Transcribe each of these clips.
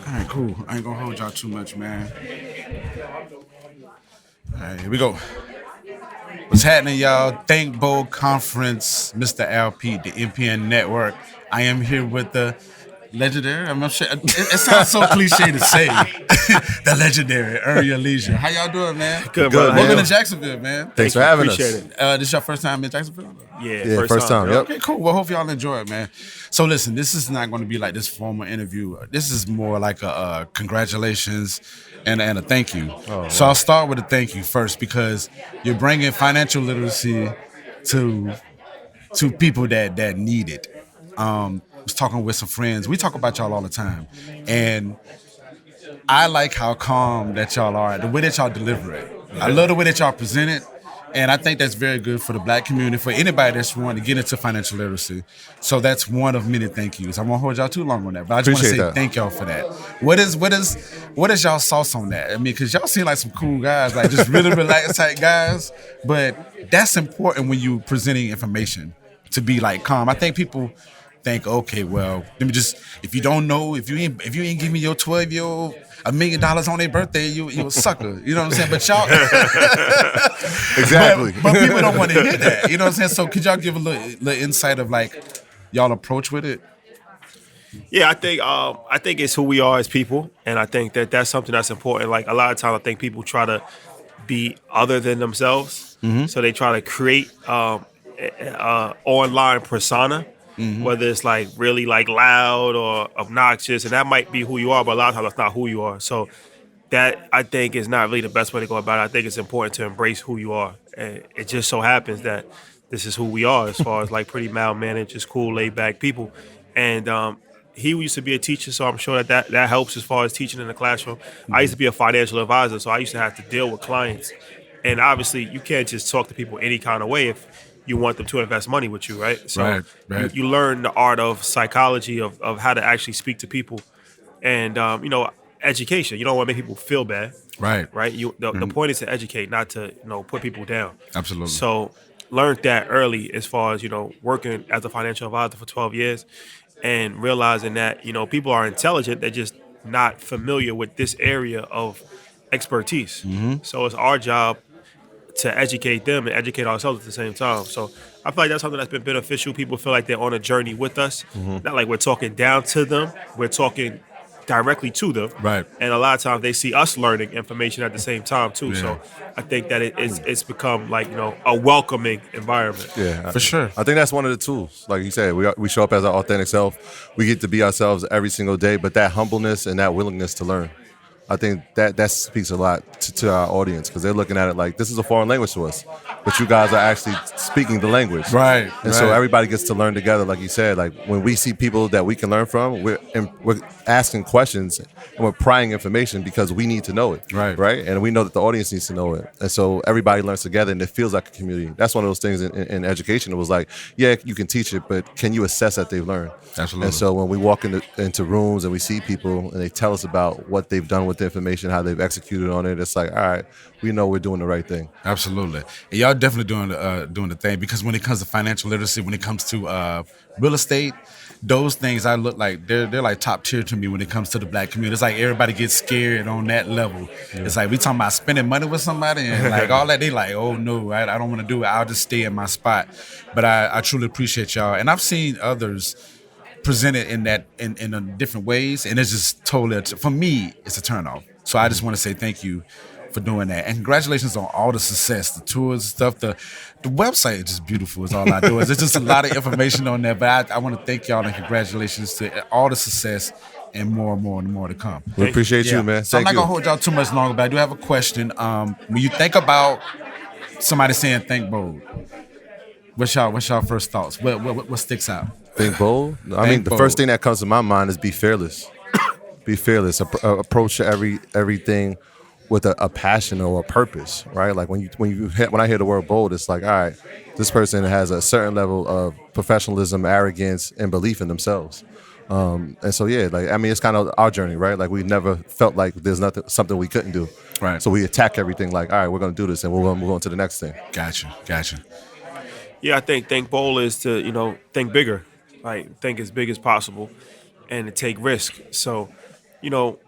All right, cool. I ain't gonna hold y'all too much, man. All right, here we go. What's happening, y'all? Think Bold Conference, Mr. LP, the MPN Network. I am here with the legendary. I'm not sure. It sounds so cliche to say. The legendary. Earn your leisure. How y'all doing, man? Good, Good, brother. Welcome man. to Jacksonville, man. Thanks for you. having Appreciate us. it. This your first time in Jacksonville? Yeah, Yeah, first time. Yep. Okay, cool. Well, hope y'all enjoy it, man. So, listen, this is not going to be like this formal interview. This is more like a congratulations and a thank you. So, I'll start with a thank you first because you're bringing financial literacy to people that need it. I was talking with some friends. We talk about y'all all the time, and I like how calm that y'all are, the way that y'all deliver it. I love the way that y'all present it. And I think that's very good for the black community, for anybody that's wanting to get into financial literacy. So that's one of many thank yous. I won't hold y'all too long on that, but I just want to Appreciate say that. thank y'all for that. What is y'all sauce on that? I mean, because y'all seem like some cool guys, like just really relaxed type guys. But that's important when you presenting information to be like calm. I think people think, okay, well, let me just if you don't know, if you ain't give me your 12-year-old $1 million on their birthday, you a sucker. You know what I'm saying? But y'all Exactly. but people don't want to hear that. You know what I'm saying? So could y'all give a little insight of like y'all approach with it? Yeah, I think it's who we are as people, and I think that that's something that's important. Like a lot of times, I think people try to be other than themselves, so they try to create online persona, whether it's like really like loud or obnoxious, and that might be who you are, but a lot of times that's not who you are. So that I think is not really the best way to go about it. I think it's important to embrace who you are. And it just so happens that this is who we are as far as like pretty mild managed, just cool, laid back people. And he used to be a teacher, so I'm sure that helps as far as teaching in the classroom. I used to be a financial advisor, so I used to have to deal with clients. And obviously, you can't just talk to people any kind of way if you want them to invest money with you, right? So Right. you learn the art of psychology of how to actually speak to people and education. You don't want to make people feel bad, Right. right? The point is to educate, not to put people down. Absolutely. So learned that early as far as working as a financial advisor for 12 years and realizing that people are intelligent, they're just not familiar with this area of expertise. So it's our job to educate them and educate ourselves at the same time. So I feel like that's something that's been beneficial. People feel like they're on a journey with us. Not like we're talking down to them. We're talking directly to them. Right. And a lot of times they see us learning information at the same time too. Yeah. So I think that it's become like, a welcoming environment. Yeah, For sure. I think that's one of the tools. Like you said, we show up as our authentic self. We get to be ourselves every single day, but that humbleness and that willingness to learn. I think that speaks a lot to our audience because they're looking at it like this is a foreign language to us, but you guys are actually speaking the language, Right, And so right. everybody gets to learn together, like you said. Like when we see people that we can learn from, we're asking questions and we're prying information because we need to know it, Right. And we know that the audience needs to know it, and so everybody learns together, and it feels like a community. That's one of those things in education. It was like, yeah, you can teach it, but can you assess that they've learned? Absolutely. And so when we walk into rooms and we see people and they tell us about what they've done with the information, how they've executed on it, it's like, all right, we know we're doing the right thing. Absolutely. And y'all definitely doing the thing because when it comes to financial literacy, when it comes to real estate, those things I look like they're like top tier to me when it comes to the black community. It's like everybody gets scared on that level. Yeah. It's like we talking about spending money with somebody and like all that. They like, oh no, I don't want to do it. I'll just stay in my spot. But I truly appreciate y'all, and I've seen others presented in different ways, and it's just totally for me it's a turnoff. So I just want to say thank you for doing that, and congratulations on all the success, the tours and stuff. The website is just beautiful. Is all I do. It's just a lot of information on there, but I want to thank y'all and congratulations to all the success and more to come. We appreciate you, man. So I'm Thank not you. gonna hold y'all too much longer, but I do have a question. When you think about somebody saying "think bold," what's y'all first thoughts? What sticks out? Think bold. I mean, the bold. first thing that comes to my mind is be fearless. Be fearless. Approach everything with a passion or a purpose, right? Like when I hear the word bold, it's like, all right, this person has a certain level of professionalism, arrogance, and belief in themselves. And so yeah, like I mean, it's kind of our journey, right? Like we never felt like there's something we couldn't do, Right. So we attack everything like, all right, we're gonna do this, and we're gonna move on to the next thing. Gotcha. Yeah, I think bold is to, think bigger, like think as big as possible and to take risk. So, you know,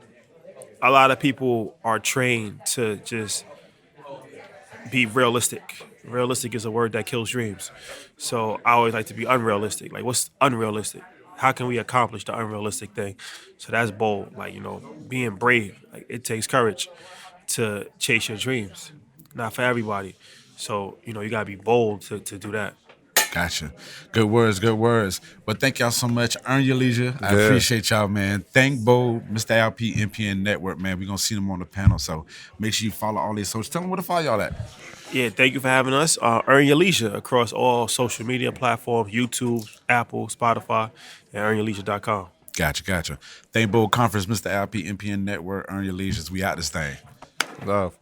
a lot of people are trained to just be realistic. Realistic is a word that kills dreams. So I always like to be unrealistic. Like, what's unrealistic? How can we accomplish the unrealistic thing? So that's bold. Like, being brave. Like, it takes courage to chase your dreams. Not for everybody. So, you gotta be bold to do that. Gotcha. Good words, good words. But thank y'all so much. Earn your leisure. I Yeah. appreciate y'all, man. Thank Bo, Mr. LP, MPN Network, man. We're going to see them on the panel. So make sure you follow all these socials. Tell them where to follow y'all at. Yeah, thank you for having us. Earn your leisure across all social media platforms: YouTube, Apple, Spotify, and earnyourleisure.com. Gotcha, gotcha. Thank Bo Conference, Mr. LP, MPN Network. Earn your leisure. We out this thing. Love.